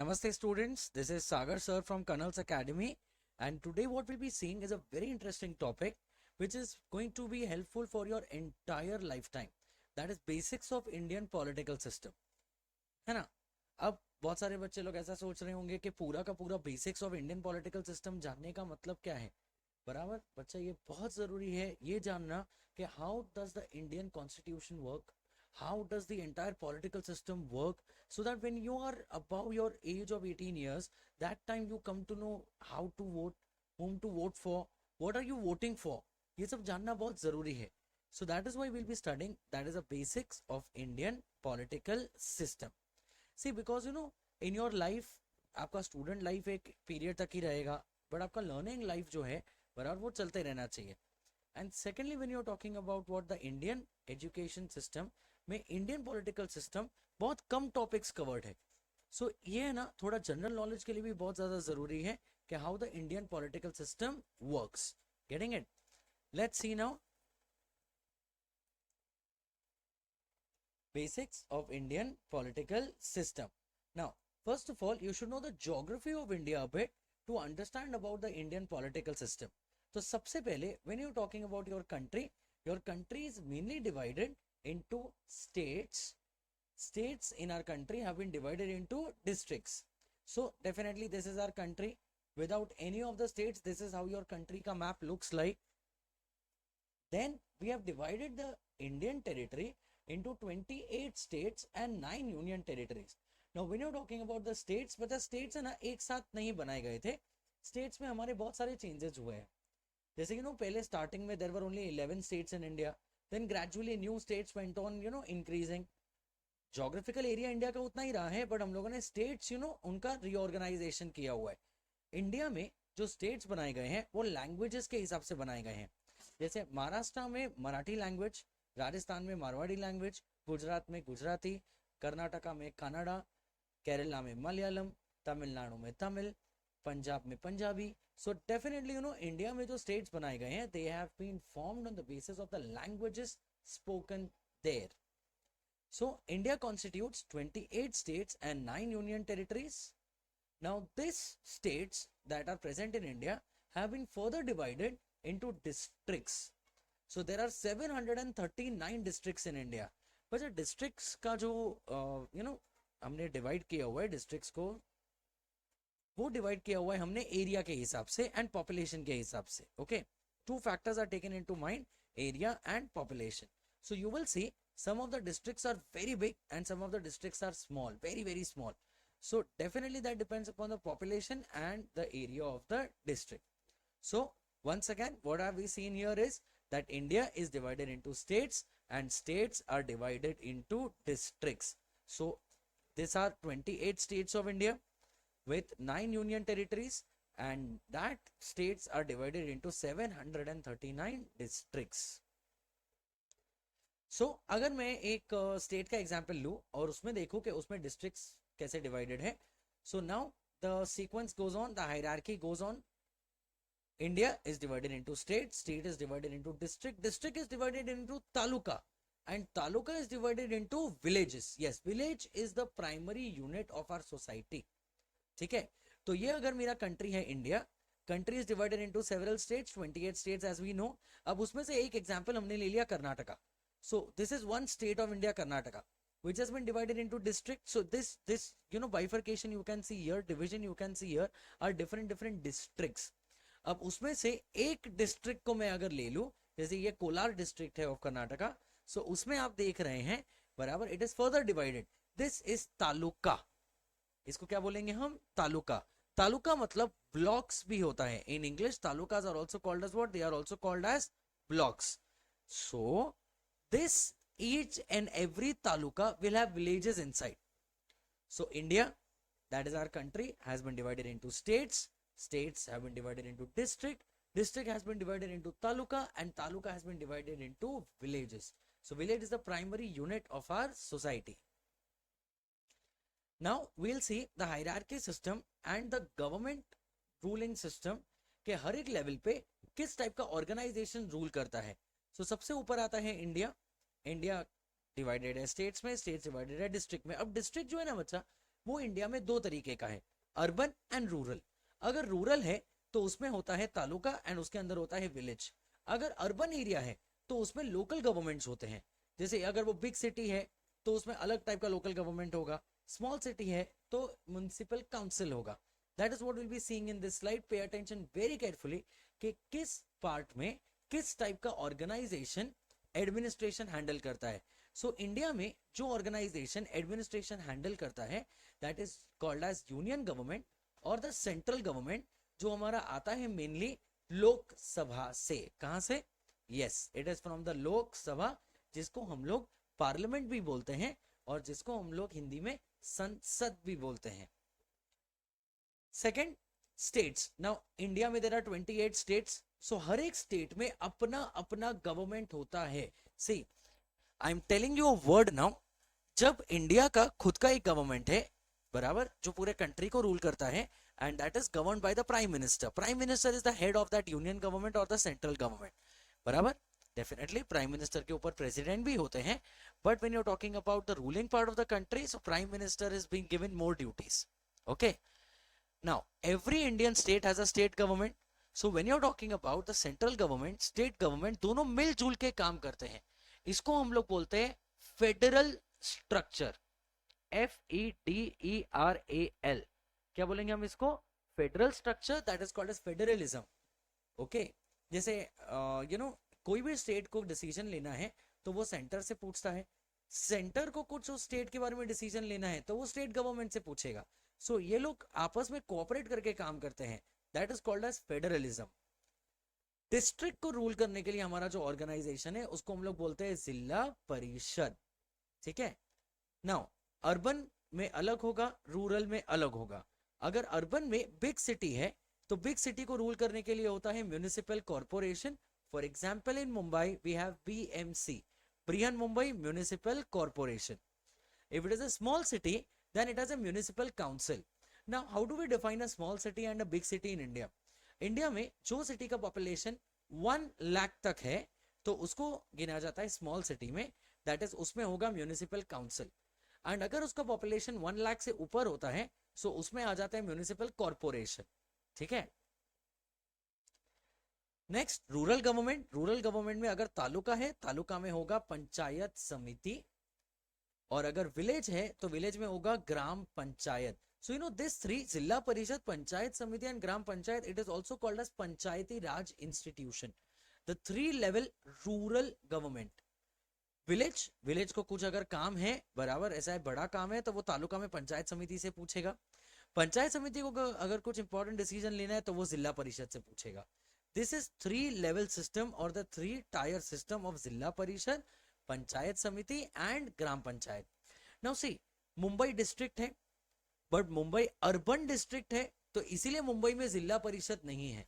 Namaste students, this is Sagar sir from Colonel's Academy, and today what we'll be seeing is a very interesting topic which is going to be helpful for your entire lifetime. That is basics of Indian political system. है ना? अब बहुत सारे बच्चे लोग ऐसा सोच रहे होंगे कि पूरा का पूरा basics of Indian political system जानने का मतलब क्या है. बराबर बच्चा, ये बहुत ज़रूरी है ये जानना कि how does the Indian constitution work, how does the entire political system work, so that when you are above your age of 18 years, that time you come to know how to vote, whom to vote for, what are you voting for. ये सब जानना बहुत ज़रूरी है. So that is why we'll be studying, that is the basics of Indian political system. See, because in your life आपका student life एक period तक ही रहेगा, बट आपका लर्निंग लाइफ जो है बराबर वो चलते रहना चाहिए. And secondly when you are talking about what the Indian education system में इंडियन पॉलिटिकल सिस्टम बहुत कम टॉपिक्स कवर्ड है. सो ये है ना, थोड़ा जनरल नॉलेज के लिए भी बहुत ज़्यादा ज़रूरी है कि how the Indian political system works. Getting it? Let's see now basics of Indian political system. Now, first of all, you should know the geography of India a bit to understand about the Indian political system. So, सबसे पहले, when you're talking about your country is mainly divided into states. States in our country have been divided into districts. So, definitely this is our country. Without any of the states, this is how your country ka map looks like. Then we have divided the Indian territory into 28 states and 9 union territories. Now when you're talking about the states, but the states है ना एक साथ नहीं बनाए गए थे. States में हमारे बहुत सारे changes हुए हैं. जैसे कि पहले starting में there were only 11 states in India. Then gradually new states went on increasing. Geographical area India का उतना ही रहा है, बट हम लोगों ने states उनका reorganization किया हुआ है. इंडिया में जो states बनाए गए हैं वो languages के हिसाब से बनाए गए हैं. जैसे महाराष्ट्र में मराठी लैंग्वेज, राजस्थान में मारवाड़ी लैंग्वेज, गुजरात में गुजराती, कर्नाटका में कन्नड़ा, केरला में मलयालम, तमिलनाडु में तमिल, पंजाब में पंजाबी. सो डेफिनेटली इंडिया में जो स्टेट्स बनाए गए हैं, they have been formed on the basis of the languages spoken there. So India constitutes 28 states and 9 union territories. Now this states that are present in India have been further divided into districts. So there are 739 districts in India. but जो districts का जो हमने divide किया हुआ है districts को, वो divide किया हुआ है हमने area के हिसाब से and population के हिसाब से. Okay, two factors are taken into mind, area and population. So you will see some of the districts are very big and some of the districts are small, very very small. So definitely that depends upon the population and the area of the district. So once again, what have we seen here is that India is divided into states and states are divided into districts. So these are 28 states of India with 9 union territories, and that states are divided into 739 districts. So अगर मैं एक state का example लूँ और उसमें देखूँ कि उसमें districts कैसे divided है. So now the sequence goes on, the hierarchy goes on. India is divided into state, state is divided into district, district is divided into taluka, and taluka is divided into villages. Yes, village is the primary unit of our society. ठीक है, तो ये अगर मेरा country है India, country is divided into several states, 28 states as we know. अब उसमें से एक example हमने ले लिया Karnataka. So this is one state of India, Karnataka, which has been divided into districts. So this bifurcation you can see here, division you can see here, are different districts. अब उसमें से एक डिस्ट्रिक्ट को मैं अगर ले लूं, जैसे ये कोलार डिस्ट्रिक्ट है ऑफ कर्नाटका, सो उसमें आप देख रहे हैं बराबर it is further divided. This is taluka. इसको क्या बोलेंगे हम? तालुका. तालुका मतलब ब्लॉक्स भी होता है. In English talukas are also called as what? They are also called as blocks. So this each and every taluka will have villages inside. So India, that is our country, has been divided into states. States have been divided into district. District has been divided into taluka, and taluka has been divided into villages. So village is the primary unit of our society. Now we'll see the hierarchy system and the government ruling system के हर एक level पे किस type का organisation rule करता है. सो सबसे ऊपर आता है इंडिया. इंडिया डिवाइडेड है स्टेट्स में, स्टेट्स डिवाइडेड है डिस्ट्रिक्ट में. अब डिस्ट्रिक्ट जो है ना बच्चा, वो इंडिया में दो तरीके का है, अर्बन एंड रूरल। अगर रूरल है तो उसमें होता है तालुका एंड उसके अंदर होता है विलेज। अगर अर्बन एरिया है तो उसमें लोकल गवर्नमेंट्स होते हैं। जैसे अगर वो बिग सिटी है तो उसमें अलग टाइप का लोकल गवर्नमेंट होगा, स्मॉल सिटी है तो म्युनिसिपल काउंसिल होगा। That is what will be seeing in this slide. Pay attention very carefully कि किस पार्ट में किस टाइप का ऑर्गेनाइजेशन एडमिनिस्ट्रेशन हैंडल करता है। सो इंडिया में जो ऑर्गेनाइजेशन एडमिनिस्ट्रेशन हैंडल करता है that is called as union government और द सेंट्रल गवर्नमेंट, जो हमारा आता है मेनली लोकसभा से। कहां से? Yes, it is from the Lok Sabha, जिसको हम लोग पार्लियामेंट भी बोलते हैं और जिसको हम लोग हिंदी में संसद भी बोलते हैं। Second, states. नाउ इंडिया में देयर आर 28 स्टेट्स। सो हर एक स्टेट में अपना अपना गवर्नमेंट होता है। See, I am telling you a word now. जब इंडिया का खुद का एक गवर्नमेंट है, बराबर, जो पूरे कंट्री को रूल करता है, and that is governed by the prime minister. Prime minister is the head of that union government और द सेंट्रल गवर्नमेंट, बराबर। डेफिनेटली प्राइम मिनिस्टर के ऊपर प्रेसिडेंट भी होते हैं, but when you are talking about the ruling part of the country, so prime minister is being given more duties. Okay, now every Indian state has a state government. So when you are talking about the central government, state government दोनों मिलजुल के काम करते हैं। इसको हम लोग बोलते हैं फेडरल स्ट्रक्चर, FEDERAL। क्या बोलेंगे हम इसको? Federal structure, that is called as federalism. Okay, जैसे कोई भी स्टेट को डिसीजन लेना है तो वो सेंटर से पूछता है, सेंटर को कुछ उस स्टेट के बारे में डिसीजन लेना है तो वो स्टेट गवर्नमेंट से पूछेगा। सो ये लोग आपस में कोऑपरेट करके काम करते हैं, that is called as federalism. District को रूल करने के लिए हमारा जो ऑर्गेनाइजेशन है उसको हम लोग बोलते हैं जिला परिषद। ठीक है, नाउ अर्बन में अलग होगा, रूरल में अलग होगा। अगर अर्बन में बिग सिटी है तो बिग सिटी को रूल करने के लिए होता है municipal corporation. For example in Mumbai we have BMC, Brihan Mumbai Municipal Corporation. If it is a small city then it has a municipal council. Now how do we define a small city and a big city in India? India में जो city का population 1 lakh तक है तो उसको गिना जाता है स्मॉल सिटी में, दैट इज उसमें होगा म्युनिसिपल काउंसिल। एंड अगर उसका पॉपुलेशन 1 लाख से ऊपर होता है सो उसमें आ जाता है म्युनिसिपल कॉर्पोरेशन। ठीक है, next rural government. Rural government में अगर तालुका है, तालुका में होगा पंचायत समिति, और अगर विलेज है तो विलेज में होगा gram panchayat. So you know this three, zila parishad, panchayat samiti and gram panchayat, it is also called as panchayati raj institution, the 3 level rural government. Village, village को कुछ अगर काम है, बराबर, ऐसा है बड़ा काम है तो वो तालुका में पंचायत समिति से पूछेगा। पंचायत समिति को अगर कुछ इंपॉर्टेंट डिसीजन लेना है तो वो जिला परिषद से पूछेगा। दिस इज 3 लेवल सिस्टम और द 3 टायर सिस्टम ऑफ जिला parishad, panchayat samiti and gram panchayat. Now see, Mumbai district है बट मुंबई अर्बन डिस्ट्रिक्ट है तो इसीलिए मुंबई में जिला परिषद नहीं है।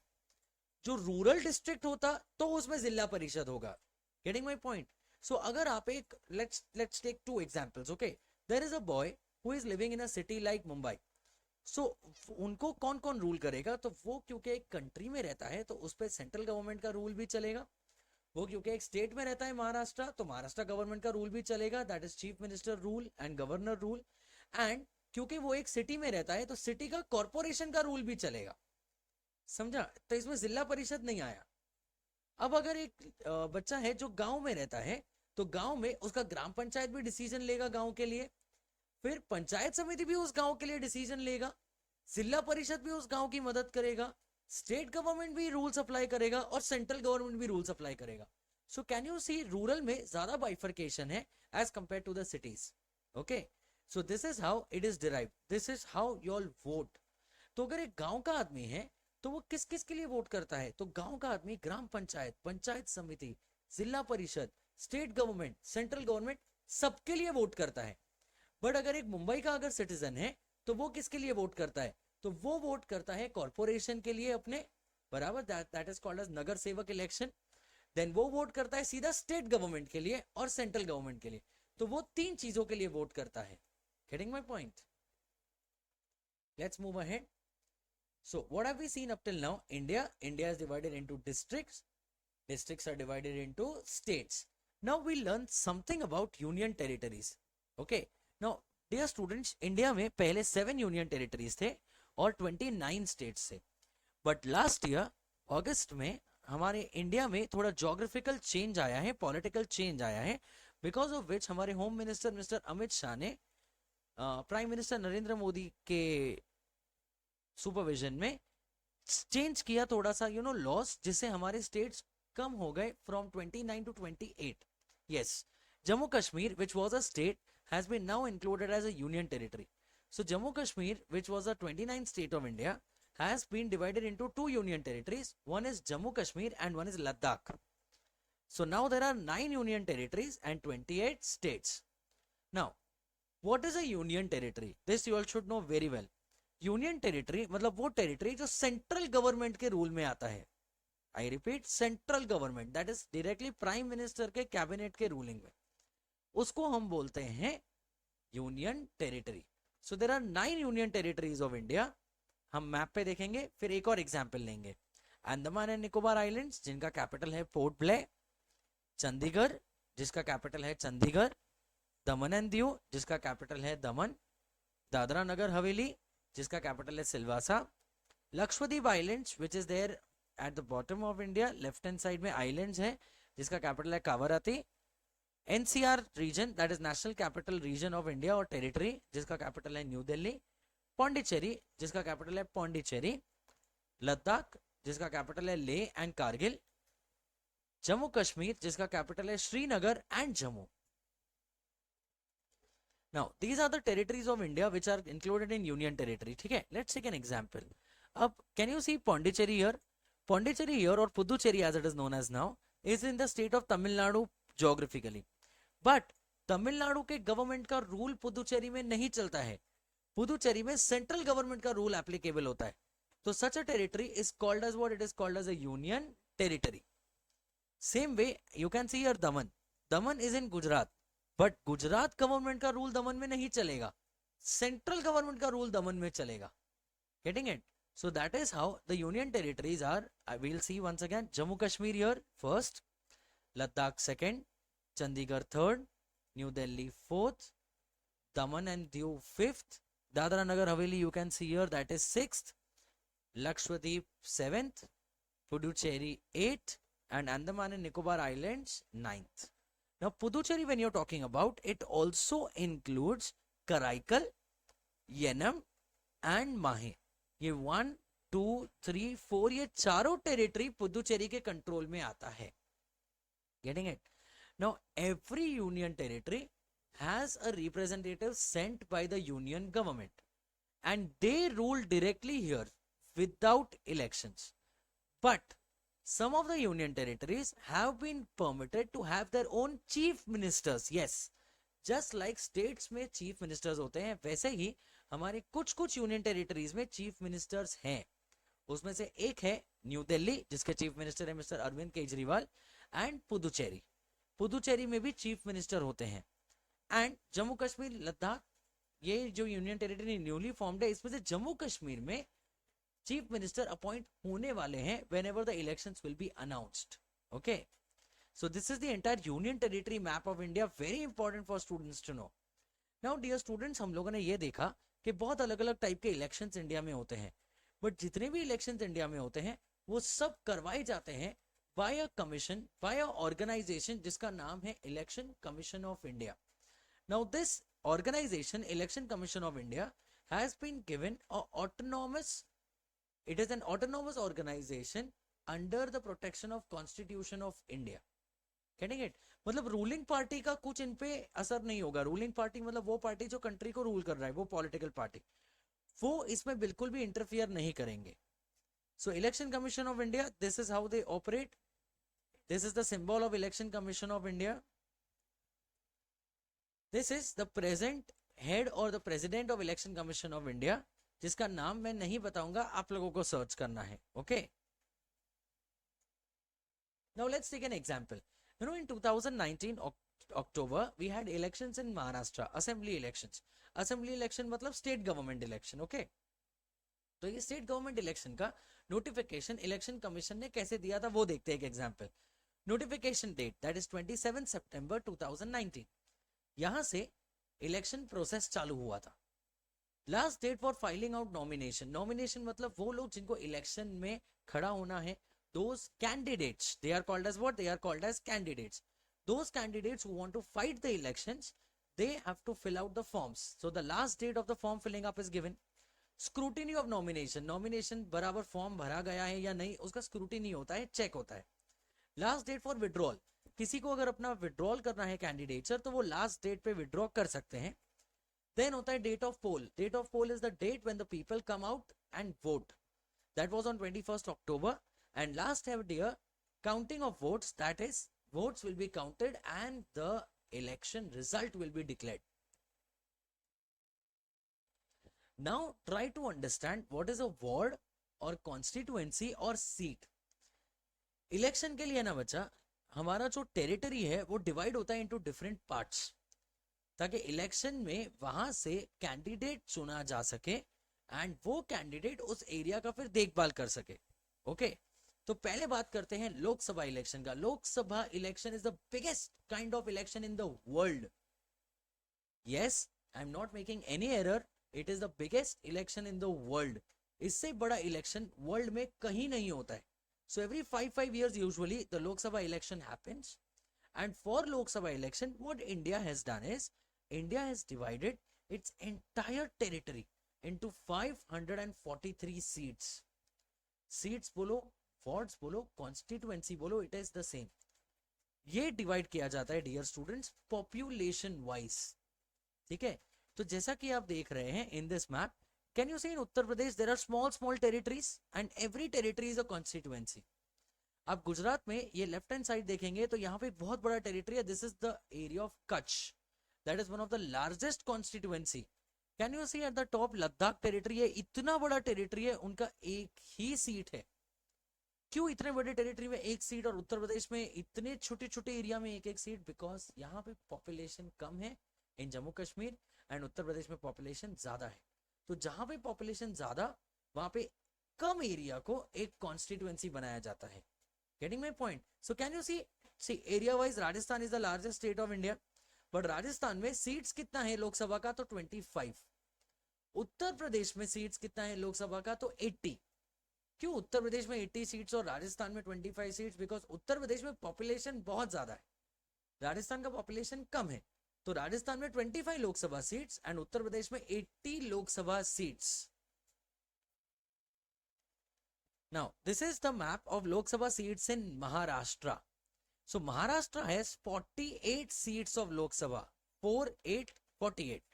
जो रूरल डिस्ट्रिक्ट होता तो उसमें जिला परिषद होगा। Getting my point? सो अगर आप एक let's take 2 examples. Okay, there is a boy who is living in a city like Mumbai. So उनको कौन कौन रूल करेगा? तो वो क्योंकि एक कंट्री में रहता है तो उस पर सेंट्रल गवर्नमेंट का रूल भी चलेगा। वो क्योंकि एक स्टेट में रहता है महाराष्ट्र, तो महाराष्ट्र गवर्नमेंट का रूल भी चलेगा, that is chief minister rule and governor rule. And क्योंकि वो एक सिटी में रहता है तो सिटी का कॉर्पोरेशन का रूल भी चलेगा। समझा? तो इसमें जिला परिषद नहीं आया। अब अगर एक बच्चा है जो गांव में रहता है तो गांव में उसका ग्राम पंचायत भी डिसीजन लेगा गांव के लिए, फिर पंचायत समिति भी उस गांव के लिए डिसीजन लेगा, जिला परिषद भी उस गांव की मदद करेगा, स्टेट गवर्नमेंट भी रूल्स अप्लाई करेगा और सेंट्रल गवर्नमेंट भी रूल्स अप्लाई करेगा। So can you see, rural में ज्यादा बाइफर्केशन है as compare to the cities. Okay, so this is how it is derived, this is how you all vote. तो अगर एक गांव का आदमी है तो वो किस किस के लिए वोट करता है? तो गांव का आदमी ग्राम पंचायत, पंचायत समिति, जिला परिषद, स्टेट गवर्नमेंट, सेंट्रल गवर्नमेंट, सबके लिए वोट करता है। बट अगर एक मुंबई का अगर सिटीजन है तो वो किसके लिए वोट करता है? तो वो वोट करता है कॉर्पोरेशन के लिए अपने, बराबर, दैट इज कॉल्ड एज नगर सेवक इलेक्शन। देन वो वोट करता है सीधा स्टेट गवर्नमेंट के लिए और सेंट्रल गवर्नमेंट के लिए। तो वो 3 चीजों के लिए वोट करता है। Getting my point? Let's move ahead. So what have we seen up till now? India is divided into districts. Districts are divided into states. Now we learn something about union territories. Okay. Now dear students, India में पहले 7 union territories थे और 29 states थे, but last year अगस्त में हमारे India में थोड़ा geographical change आया है, पॉलिटिकल चेंज आया है, बिकॉज ऑफ विच हमारे home minister mister Amit Shah ने प्राइम मिनिस्टर नरेंद्र मोदी के सुपरविजन में चेंज किया थोड़ा सा लॉस, जिससे हमारे स्टेट्स कम हो गए from 29 to 28. Yes, Jammu Kashmir which was a state has been now included as a union territory. So Jammu Kashmir, which was a 29th state of India, has been divided into 2 union territories. One is Jammu Kashmir and one is Ladakh. So now there are 9 union territories and 28 states. Now, what is a union territory? This you all should know very well. Union territory मतलब वो territory जो central government के rule में आता है. I repeat, central government, that is directly prime minister के cabinet के ruling में, उसको हम बोलते हैं union territory. So there are 9 union territories of India. हम मैप पे देखेंगे, फिर एक और एग्जांपल लेंगे. अंडमान एंड निकोबार आइलैंड्स, जिनका कैपिटल है पोर्ट ब्लेयर. चंडीगढ़, जिसका कैपिटल है चंडीगढ़. दमन एंड दीव, जिसका कैपिटल है दमन. दादरा नगर हवेली, जिसका कैपिटल है Silvassa. Lakshadweep islands, which is there at the bottom of India, left hand side में आइलैंड्स है, जिसका कैपिटल है Kavaratti. NCR region, that is national capital region of India और टेरिटरी, जिसका कैपिटल है न्यू दिल्ली. पौंडीचेरी, जिसका कैपिटल है पौंडीचेरी. लद्दाख, जिसका कैपिटल है लेह एंड कारगिल. जम्मू कश्मीर, जिसका कैपिटल है Srinagar and Jammu. Now these are the territories of India which are included in union territory. ठीक है, लेट्स टेक एन एग्जांपल. अब can you see Pondicherry here? Pondicherry here और Puducherry as it is known as now is in the state of Tamil Nadu geographically. But Tamil Nadu के government का rule Puducherry में नहीं चलता है. पुदुचेरी में सेंट्रल गवर्नमेंट का रूल एप्लीकेबल होता है. तो such a territory is called as what? It is called as a union territory. Same way you can see here Daman. Daman is in Gujarat, but Gujarat government का रूल दमन में नहीं चलेगा, सेंट्रल गवर्नमेंट का rule Daman में चलेगा. Getting it? So that is how the union territories are. I will see once again. Jammu Kashmir here first, Ladakh second, Chandigarh third, New Delhi fourth, Daman and Diu fifth, Dadra Nagar Haveli you can see here, that is sixth, Lakshadweep seventh, Puducherry eighth, and Andaman and Nicobar Islands ninth. Now Puducherry, when you're talking about, it also includes Karaikal, Yenam and Mahe. ये 1, 2, 3, 4 ये चारों territory Puducherry के control में आता है. Getting it? Now every union territory has a representative Saint by the union government and they rule directly here without elections. But some of the union territories have been permitted to have their own chief ministers. Yes, just like states में chief ministers होते हैं, वैसे ही हमारे कुछ कुछ union territories में chief ministers हैं. उसमें से एक है न्यू दिल्ली, जिसके चीफ मिनिस्टर है मिस्टर अरविंद केजरीवाल. एंड पुदुचेरी, पुदुचेरी में भी चीफ मिनिस्टर होते हैं. एंड जम्मू कश्मीर, लद्दाख, ये जो यूनियन टेरिटरी न्यूली फॉर्म्ड है, इसमें से जम्मू कश्मीर में चीफ मिनिस्टर अपॉइंट होने वाले हैं whenever the elections will be announced. Okay, so this is the entire union territory map of India, very important for students to know. Now dear students, हम लोगों ने ये देखा कि बहुत अलग अलग टाइप के इलेक्शंस इंडिया में होते हैं, बट जितने भी इलेक्शंस इंडिया में होते हैं वो सब करवाए जाते हैं by a commission, by a organisation जिसका नाम है election commission of India. Now this organisation, election commission of India, has been given a autonomous, it is an autonomous organisation under the protection of constitution of India. Getting it? मतलब ruling party का कुछ इन पे असर नहीं होगा. Ruling party मतलब वो party जो कंट्री को रूल कर रहा है, वो पॉलिटिकल पार्टी, वो इसमें बिल्कुल भी इंटरफियर नहीं करेंगे. So election commission of India, this is how they operate. This is the symbol of election commission of India. This is the present head और the president of election commission of India, जिसका नाम मैं नहीं बताऊंगा, आप लोगों को search करना है. Okay, now let's take an example. You know, in 2019 October, we had elections in Maharashtra, assembly elections. Assembly election मतलब state government election, okay? तो ये state government election का notification election commission ने कैसे दिया था वो देखते हैं एक example. Notification date, that is 27 September 2019. यहाँ से इलेक्शन प्रोसेस चालू हुआ था। Last date for filing out nomination, nomination मतलब वो लोग जिनको इलेक्शन में खड़ा होना है, those candidates, they are called as what? They are called as candidates. Those candidates who want to fight the elections, they have to fill out the forms. So the last date of the form filling up is given. Scrutiny of nomination, nomination बराबर form भरा गया है या नहीं, उसका scrutiny होता है, check होता है। लास्ट डेट फॉर विड्रॉल, किसी को अगर अपना विड्रॉल करना है कैंडिडेचर तो वो लास्ट डेट पे विड्रॉ कर सकते हैं। देन होता है date of poll, date of poll is the date when the people come out and vote, that was on 21st October. And last year, counting of votes, that is, votes will be counted and the election result will be declared. Now try to understand what is a ward or constituency or seat. Election के लिए ना बच्चा, हमारा जो territory है वो divide होता है इनटू डिफरेंट पार्ट्स, ताकि इलेक्शन में वहां से कैंडिडेट चुना जा सके एंड वो कैंडिडेट उस एरिया का फिर देखभाल कर सके। ओके तो पहले बात करते हैं लोकसभा इलेक्शन का। Lok Sabha election is the biggest kind of election in the world. Yes, I am not making any error, it is the biggest election in the world. इससे बड़ा इलेक्शन वर्ल्ड में कहीं नहीं होता है। So every 5 years usually the Lok Sabha election happens, and for Lok Sabha election what India has done is, India has divided its entire territory into 543 seats. Seats बोलो, wards बोलो, constituency बोलो, इट इज द सेम। ये divide किया जाता है dear students population wise. ठीक है, तो जैसा कि आप देख रहे हैं in this map, can you see in Uttar Pradesh there are small small territories and every territory is a constituency. आप गुजरात में ये लेफ्ट हैंड साइड देखेंगे तो यहाँ पे बहुत बड़ा टेरिटरी है, this is the area of Kutch, that is one of the largest constituency. Can you see at the top Ladakh territory है, इतना बड़ा टेरिटरी है, उनका एक ही सीट है। क्यों इतने बड़े टेरिटरी में एक सीट और उत्तर प्रदेश में इतने छोटे छोटे एरिया में एक एक सीट? बिकॉज यहाँ पे पॉपुलेशन कम है इन जम्मू कश्मीर एंड उत्तर प्रदेश में पॉपुलेशन ज्यादा है। तो जहां पे पॉपुलेशन ज्यादा, वहां पे कम एरिया को एक कॉन्स्टिट्यूएंसी बनाया जाता है। Getting my point? So can you see area wise Rajasthan is the largest state of India, but Rajasthan में सीट्स कितना है लोकसभा का? तो 25। उत्तर प्रदेश में सीट्स कितना है लोकसभा का? तो 80। क्यों उत्तर प्रदेश में 80 सीट्स और राजस्थान में 25 सीट्स? बिकॉज उत्तर प्रदेश में पॉपुलेशन बहुत ज्यादा है, राजस्थान का पॉपुलेशन कम है। तो राजस्थान में 25 लोकसभा सीट्स एंड उत्तर प्रदेश में 80 Lok Sabha seats. Now this is the map of Lok Sabha seats in Maharashtra. So Maharashtra has 48 seats of Lok Sabha, 48 48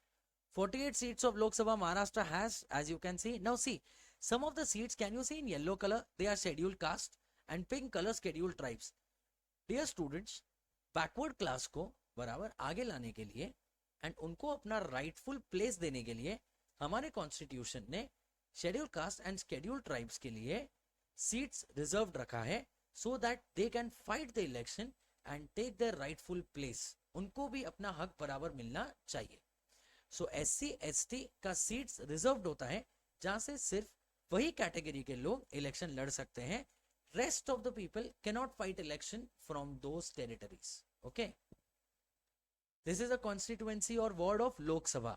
48 seats of Lok Sabha Maharashtra has, as you can see. Now see, some of the seats, can you see in yellow color, they are scheduled caste and pink color scheduled tribes. Dear students, backward class को बराबर आगे लाने के लिए and उनको अपना rightful place देने के लिए हमारे कॉन्स्टिट्यूशन ने schedule caste and schedule tribes के लिए सीट्स रिजर्व रखा है, so that they can fight the election and take their rightful place. उनको भी अपना हक बराबर मिलना चाहिए। सो SC ST का सीट्स रिजर्व्ड होता है, जहां से सिर्फ वही कैटेगरी के लोग इलेक्शन लड़ सकते हैं। Rest of the people can not fight election from those territories. Okay, this is a constituency और ward of Lok Sabha.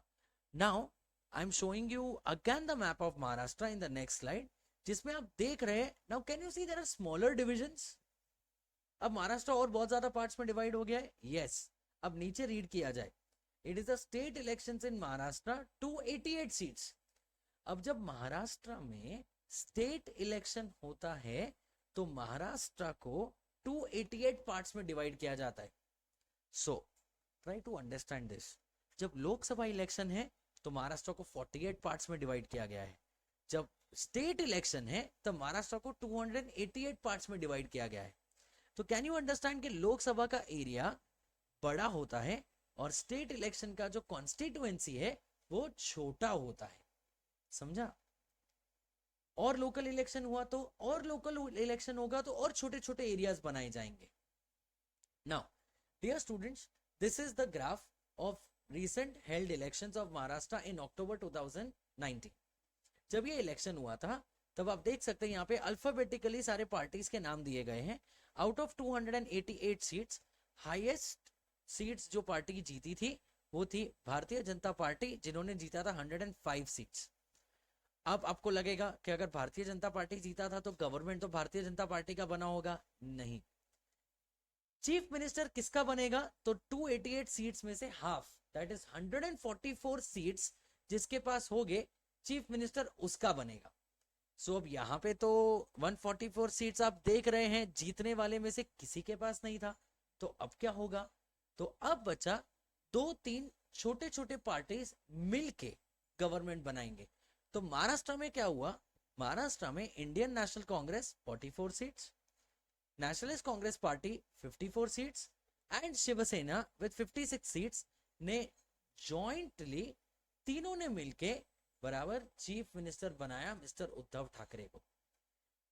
Now I am showing you again the map of Maharashtra in the next slide, जिसमें आप देख रहे हैं। Now can you see there are smaller divisions. अब महाराष्ट्र और बहुत ज्यादा पार्ट्स में डिवाइड हो गया है। यस, अब नीचे रीड किया जाए, it is the state elections in Maharashtra 288 seats. अब जब महाराष्ट्र में स्टेट इलेक्शन होता है तो महाराष्ट्र को 288 पार्ट्स में डिवाइड किया जाता है। So try to understand this. जब लोकसभा इलेक्शन है तो महाराष्ट्र को 48 पार्ट्स में डिवाइड किया गया है। जब स्टेट इलेक्शन है तो महाराष्ट्र को 288 पार्ट्स में डिवाइड किया गया है। तो कैन यू अंडरस्टैंड कि लोकसभा का एरिया बड़ा होता है और स्टेट इलेक्शन का जो कॉन्स्टिट्यूएंसी है वो छोटा होता है। समझा? और लोकल इलेक्शन हुआ तो और लोकल इलेक्शन होगा तो और छोटे छोटे एरियाज बनाए जाएंगे। Now dear students, this is the graph of recent held elections of Maharashtra in October 2019। जब ये इलेक्शन हुआ था तब आप देख सकते हैं यहाँ पे अल्फाबेटिकली सारे पार्टीज के नाम दिए गए हैं। Out of 288 seats, highest seats जो पार्टी जीती थी वो थी भारतीय जनता पार्टी, जिन्होंने जीता था 105 सीट्स। अब आपको लगेगा कि अगर भारतीय जनता पार्टी जीता था तो गवर्नमेंट तो भारतीय जनता पार्टी का बना होगा, नहीं। चीफ मिनिस्टर किसका बनेगा? तो 288 सीट्स में से हाफ, दैट इज 144 सीट्स जिसके पास होगे, चीफ मिनिस्टर उसका बनेगा। सो अब यहाँ पे तो 144 सीट्स आप देख रहे हैं, जीतने वाले में से किसी के पास नहीं था। तो अब क्या होगा? तो अब बचा 2-3 छोटे छोटे पार्टीज मिलके गवर्नमेंट बनाएंगे। तो महाराष्ट्र में क्या हुआ? महाराष्ट्र में Indian National Congress 44 seats, Nationalist Congress Party 54 seats and Shiv Sena with 56 seats ने जॉइंटली, तीनों ने मिलके बराबर चीफ मिनिस्टर बनाया मिस्टर उद्धव ठाकरे को।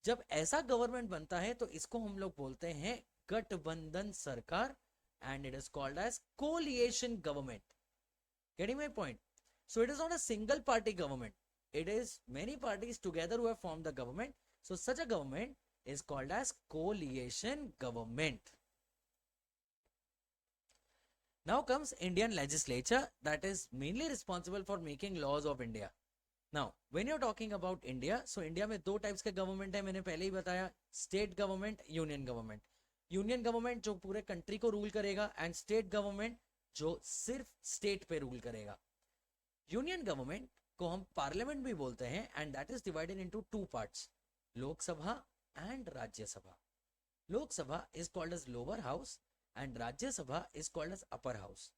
जब ऐसा गवर्नमेंट बनता है तो इसको हम लोग बोलते हैं गठबंधन सरकार, and it is called as coalition government. Getting my point? So it is not a single party government, it is many parties together who have formed the government. So such a government is called as coalition government. Now comes Indian legislature, that is mainly responsible for making laws of India. Now when you're talking about India, so India में दो types के government है, मैंने पहले ही बताया, state government, union government. Union government जो पूरे country को rule करेगा, and state government जो सिर्फ state पे rule करेगा। Union government को हम पार्लियामेंट भी बोलते हैं, and that is divided into two parts, Lok Sabha and Rajya Sabha. Lok Sabha is called as lower house and Rajya Sabha is called as upper house.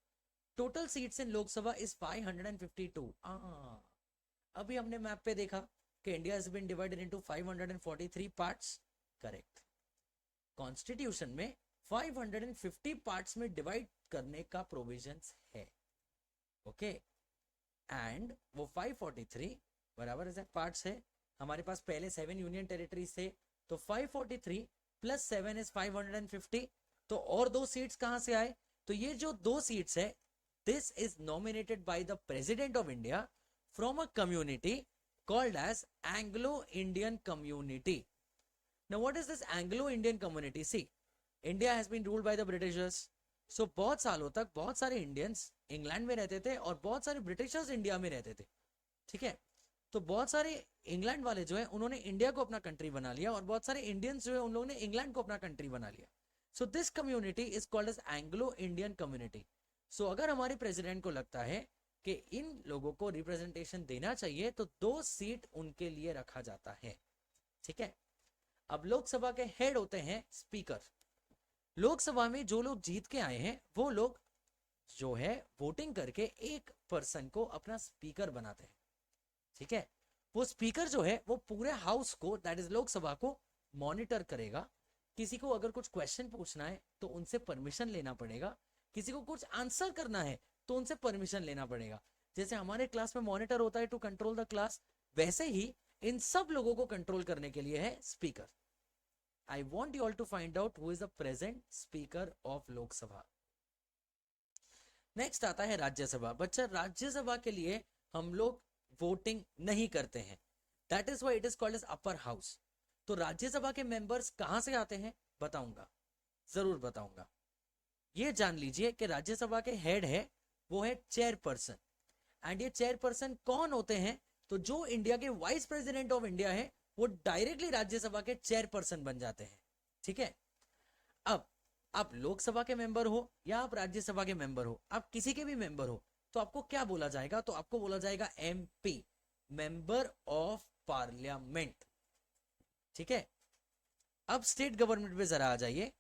Total seats in Lok Sabha is 552। अभी हमने मैप पे देखा कि India has been divided into 543 parts, correct. Constitution में 550 parts में divide करने का provisions है, ओके। एंड वो 543 बराबर है पार्ट्स है। हमारे पास पहले 7 यूनियन टेरिटरीज थे, तो 543 प्लस 7 इज 550। तो और 2 सीट्स कहां से आए? तो ये जो 2 सीट्स है, this is nominated by the president of India from a community called as Anglo Indian community. Now what is this Anglo Indian community? See, India has been ruled by the Britishers. So बहुत सालों तक बहुत सारे Indians England में रहते थे और बहुत सारे ब्रिटिशर्स इंडिया में रहते थे, ठीक है। तो बहुत सारे इंग्लैंड वाले जो है उन्होंने इंडिया को अपना कंट्री बना लिया, और बहुत सारे इंडियंस जो है उन लोगों ने इंग्लैंड को अपना कंट्री बना लिया। So this community is called as Anglo Indian community. So अगर हमारे प्रेसिडेंट को लगता है कि इन लोगों को रिप्रेजेंटेशन देना चाहिए, तो 2 सीट उनके लिए रखा जाता है, ठीक है। अब लोकसभा के हेड होते हैं स्पीकर। लोकसभा में जो लोग जीत के आए हैं वो लोग जो है वोटिंग करके एक पर्सन को अपना स्पीकर बनाते हैं, ठीक है। वो स्पीकर जो है वो पूरे हाउस को, दैट इज लोकसभा को, मॉनिटर करेगा। किसी को अगर कुछ क्वेश्चन पूछना है तो उनसे परमिशन लेना पड़ेगा, किसी को कुछ आंसर करना है तो उनसे परमिशन लेना पड़ेगा। जैसे हमारे क्लास में मॉनिटर होता है टू कंट्रोल द क्लास, वैसे ही इन सब लोगों को कंट्रोल करने के लिए है speaker. I want you all to find out who is the present speaker of Lok Sabha. Next आता है राज्यसभा। बच्चा, राज्यसभा के लिए हम लोग वोटिंग नहीं करते हैं, that is why it is called as upper house. तो राज्यसभा के मेंबर्स कहां से आते हैं बताऊंगा, जरूर बताऊंगा। ये जान लीजिए कि राज्यसभा के हेड है वो है चेयरपर्सन, एंड ये चेयरपर्सन कौन होते हैं? तो जो इंडिया के वाइस प्रेसिडेंट ऑफ इंडिया है वो डायरेक्टली राज्यसभा के चेयरपर्सन बन जाते हैं, ठीक है। अब आप लोकसभा के मेंबर हो या आप राज्यसभा के मेंबर हो, आप किसी के भी मेंबर हो, तो आपको क्या बोला जाएगा? तो आपको बोला जाएगा एमपी, मेंबर ऑफ पार्लियामेंट, ठीक है। अब स्टेट गवर्नमेंट पे जरा आ जाइए।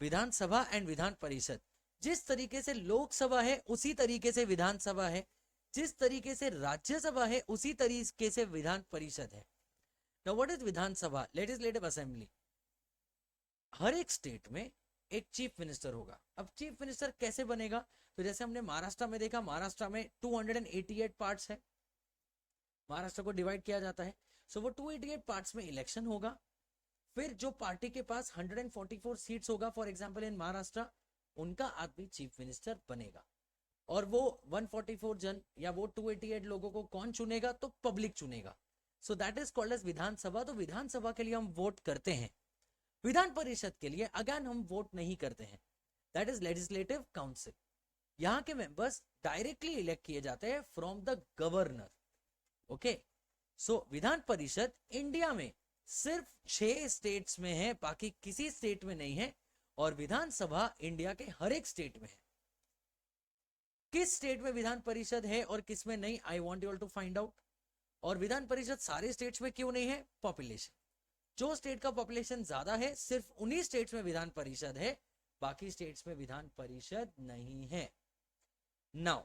विधानसभा एंड विधान परिषद, जिस तरीके से लोकसभा है उसी तरीके से विधानसभा है, जिस तरीके से राज्यसभा है उसी तरीके से विधान परिषद है। Now what is Vidhan Sabha? Legislative assembly. हर एक स्टेट में एक चीफ मिनिस्टर होगा। अब चीफ मिनिस्टर कैसे बनेगा? तो जैसे हमने महाराष्ट्र में देखा, महाराष्ट्र में 288 पार्ट्स है, महाराष्ट्र को डिवाइड किया जाता है। सो वो 288 पार्ट्स में इलेक्शन होगा, फिर जो पार्टी के पास 144 सीट्स होगा, फॉर एग्जांपल इन महाराष्ट्र, उनका आदमी चीफ मिनिस्टर बनेगा। और वो 144 जन या वो 288 लोगों को कौन चुनेगा? तो पब्लिक चुनेगा। So that is called as Vidhan Sabha. तो विधानसभा के लिए हम वोट करते हैं। विधान परिषद के लिए अगेन हम वोट नहीं करते हैं, दैट इज लेजिस्लेटिव काउंसिल। यहाँ के मेंबर्स डायरेक्टली इलेक्ट किए जाते हैं from the governor. Okay, so Vidhan Parishad India में सिर्फ 6 स्टेट्स में है, बाकी किसी स्टेट में नहीं है. और विधानसभा इंडिया के हर एक स्टेट में है. किस स्टेट में विधान परिषद है और किस में नहीं, I want you all to find out. और विधान परिषद सारे स्टेट्स में क्यों नहीं है? पॉपुलेशन. जो स्टेट का पॉपुलेशन ज्यादा है सिर्फ उन्हीं स्टेट्स में विधान परिषद है, बाकी स्टेट्स में विधान परिषद नहीं है. नाउ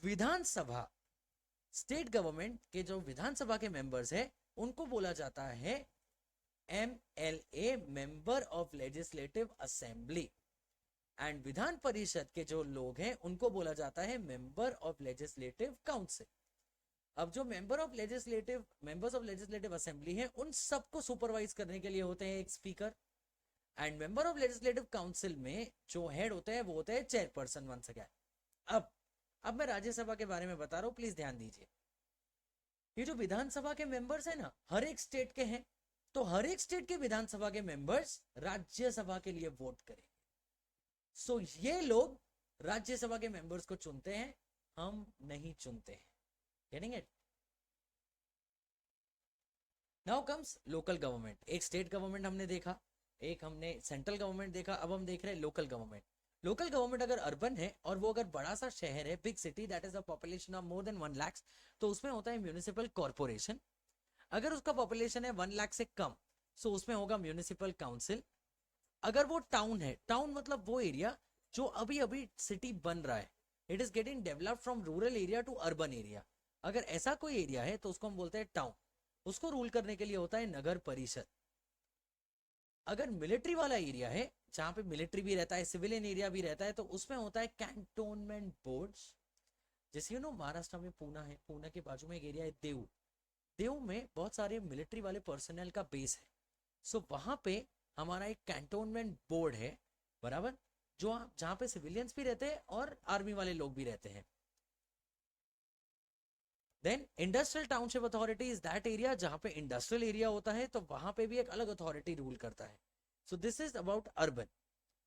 विधानसभा, स्टेट गवर्नमेंट के जो विधानसभा के मेंबर्स है उनको बोला जाता है MLA, member of legislative assembly. And Vidhan Parishad के जो लोग हैं उनको बोला जाता है मेंबर ऑफ लेजिस्लेटिव काउंसिल. अब जो मेंबर्स ऑफ लेजिस्लेटिव असेंबली हैं उन सबको सुपरवाइज करने के लिए होते हैं एक speaker. And member of legislative council में जो हेड होते हैं वो होते हैं चेयरपर्सन वंस अगेन. अब मैं राज्यसभा के बारे में बता रहा हूं, प्लीज ध्यान दीजिए. ये जो विधानसभा के मेंबर्स है ना, हर एक स्टेट के हैं, तो हर एक स्टेट के विधानसभा के मेंबर्स राज्यसभा के लिए वोट करेंगे. सो ये लोग राज्यसभा के मेंबर्स को चुनते हैं, हम नहीं चुनते हैं. Getting it? Now comes local government. एक स्टेट गवर्नमेंट हमने देखा, एक हमने सेंट्रल गवर्नमेंट देखा, अब हम देख रहे हैं लोकल गवर्नमेंट. लोकल गवर्नमेंट अगर अर्बन है और वो अगर बड़ा सा शहर है, big city, that is a population of more than 1 lakh, तो उसमें होता है म्यूनिसिपल कॉर्पोरेशन. अगर उसका पॉपुलेशन है 1 लाख से कम, सो उसमें होगा म्यूनिसिपल काउंसिल. अगर वो टाउन है, टाउन मतलब वो एरिया जो अभी अभी सिटी बन रहा है, it is getting developed from rural area to urban area. अगर ऐसा कोई एरिया है तो उसको हम बोलते हैं टाउन. उसको रूल करने के लिए होता है नगर परिषद. अगर मिलिट्री वाला एरिया है जहां पे मिलिट्री भी रहता है, सिविलियन एरिया भी रहता है, तो उसमें होता है कैंटोनमेंट बोर्ड्स. जैसे यू नो महाराष्ट्र में पूना है, पूना के बाजू में एक एरिया है देव. देव में बहुत सारे मिलिट्री वाले पर्सनल का बेस है. सो वहां पे हमारा एक कैंटोनमेंट बोर्ड है, बराबर, जो जहां पे सिविलियंस भी रहते हैं और आर्मी वाले लोग भी रहते हैं. Then industrial township authority is that area जहां पे इंडस्ट्रियल एरिया होता है, तो वहां पे भी एक अलग अथॉरिटी रूल करता है. So this is about urban.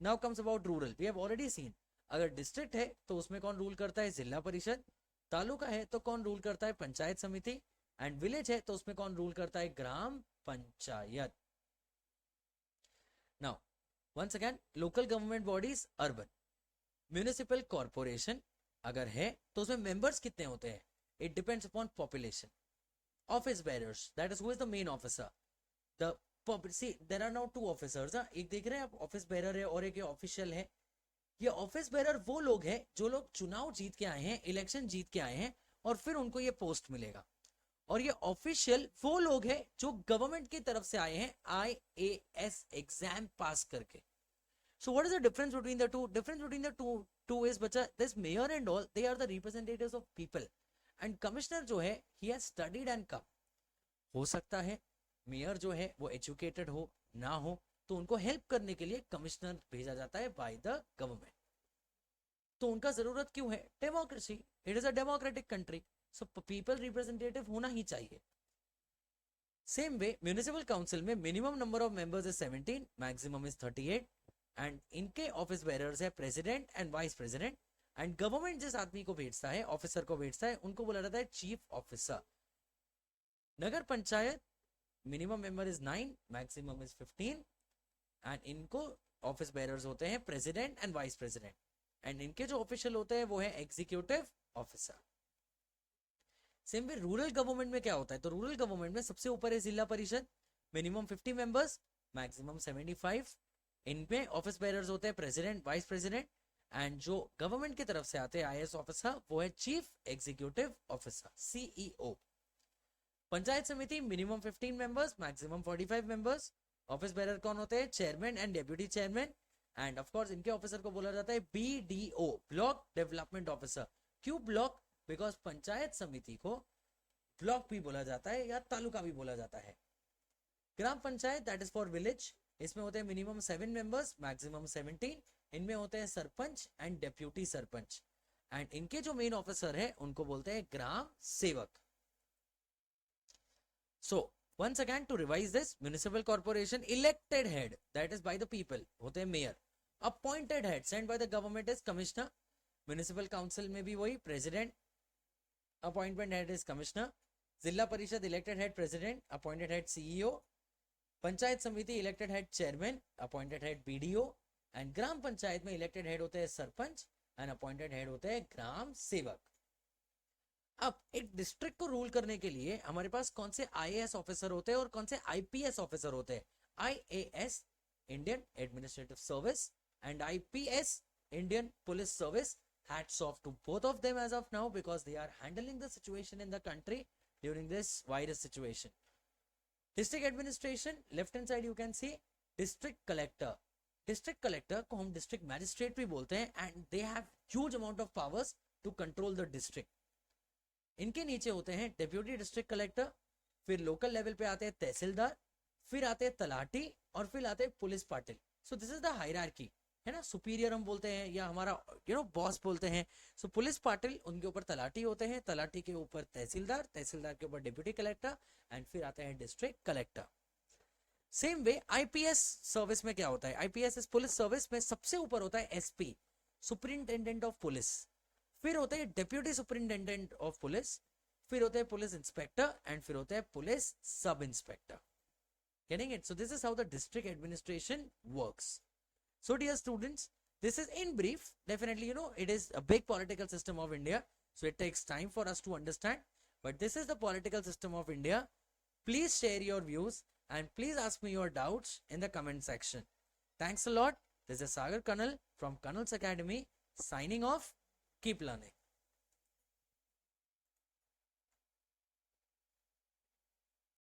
Now comes about rural. We have already seen, अगर डिस्ट्रिक्ट है तो उसमें कौन रूल करता है? जिला परिषद. तालुका है तो कौन रूल करता है? पंचायत समिति. एंड विलेज है तो उसमें कौन रूल करता है? Gram panchayat. Now once again, local government bodies urban. Municipal corporation अगर है तो उसमें मेंबर्स कितने होते हैं? It depends upon population. Office bearers, that is who is the main officer. See, there are now 2 officers. एक देख रहे हैं आप, ऑफिस बेरर है और एक ऑफिशियल है. ये ऑफिस बेरर वो लोग हैं जो लोग चुनाव जीत के आए हैं, इलेक्शन जीत के आए हैं, और फिर उनको ये पोस्ट मिलेगा. और ये ऑफिशियल वो लोग हैं जो गवर्नमेंट की तरफ से आए हैं IAS एग्जाम पास करके. So what is the difference between the two? Difference between the two is, बच्चा, this mayor and all, they are the representatives of people. And commissioner जो है, he has studied and come. हो सकता है mayor जो है वो educated हो ना हो, तो उनको हेल्प करने के लिए कमिश्नर भेजा जाता है बाय द गवर्नमेंट. तो उनका जरूरत क्यों है? Democracy. It is a democratic country, so people representative होना ही चाहिए. सेम वे म्यूनिसिपल काउंसिल में minimum number of members is 17, maximum is 38. And इनके ऑफिस बेरर्स है president and vice president. And government जिस आदमी को भेजता है, ऑफिसर को भेजता है, उनको बोला जाता है chief officer. Nagar panchayat minimum member is 9, maximum is 15. And इनको ऑफिस बेरर्स होते हैं president and vice president. And इनके जो ऑफिशियल होते हैं वो है executive officer. Same way rural government में क्या होता है? तो रूरल गवर्नमेंट में सबसे ऊपर है जिला परिषद, मिनिमम 50 मेंबर्स, मैक्सिमम 75. इनमें ऑफिस बेरर्स होते हैं प्रेसिडेंट, वाइस प्रेसिडेंट. एंड जो गवर्नमेंट की तरफ से आते हैं IAS ऑफिसर, वो है chief executive officer, CEO. Panchayat samiti minimum 15 members, maximum 45 members. Office bearer कौन होते हैं? Chairman and deputy chairman. And of course इनके ऑफिसर को बोला जाता है BDO, ब्लॉक डेवलपमेंट ऑफिसर. क्यों ब्लॉक? बिकॉज पंचायत समिति को ब्लॉक भी बोला जाता है या तालुका भी बोला जाता है. Gram panchayat, that is for village. इसमें होते हैं मिनिमम 7 मेंबर्स, मैक्सिमम 17. इनमें होते हैं sarpanch and deputy sarpanch. And इनके जो मेन ऑफिसर है उनको बोलते हैं gram sevak. So once again to revise this, municipal corporation elected head, that is by the people, होते हैं mayor. Appointed head sent by the government is commissioner. Municipal council में भी वही president, appointment head is commissioner, zila parishad elected head president, appointed head CEO, panchayat samiti elected head chairman, appointed head BDO, and gram panchayat में elected head होते हैं sarpanch and appointed head होते हैं ग्राम सेवक। अब एक डिस्ट्रिक्ट को रूल करने के लिए हमारे पास कौन से आईएएस ऑफिसर होते हैं और कौन से आईपीएस ऑफिसर होते हैं? IAS Indian administrative service and IPS Indian Police Service. Hats off to both of them as of now because they are handling the situation in the country during this virus situation. District administration, left hand side you can see district collector. District collector को हम district magistrate भी बोलते हैं and they have huge amount of powers to control the district. इनके नीचे होते हैं deputy district collector, फिर लोकल लेवल पे आते हैं तहसीलदार, फिर आते हैं तलाटी और फिर आते हैं police Patil. So this is the hierarchy, है ना. सुपीरियर हम बोलते हैं या हमारा बॉस बोलते हैं. सो पुलिस पाटिल, उनके ऊपर तलाटी होते हैं, तलाटी के ऊपर तहसीलदार, तहसीलदार के ऊपर डिप्यूटी कलेक्टर एंड फिर आते हैं district collector. Same way IPS service में क्या होता है? आईपीएस इस पुलिस सर्विस में सबसे ऊपर होता है एसपी, सुपरिंटेंडेंट ऑफ पुलिस, फिर होते हैं डेप्यूटी सुपरिंटेंडेंट ऑफ पुलिस, फिर होते हैं पुलिस इंस्पेक्टर एंड फिर होते हैं police sub inspector. Getting it? So this is how the district administration works. So dear students, this is in brief. Definitely, it is a big political system of India. So it takes time for us to understand. But this is the political system of India. Please share your views and please ask me your doubts in the comment section. Thanks a lot. This is Sagar Kanal from Kanal's Academy signing off. Keep learning.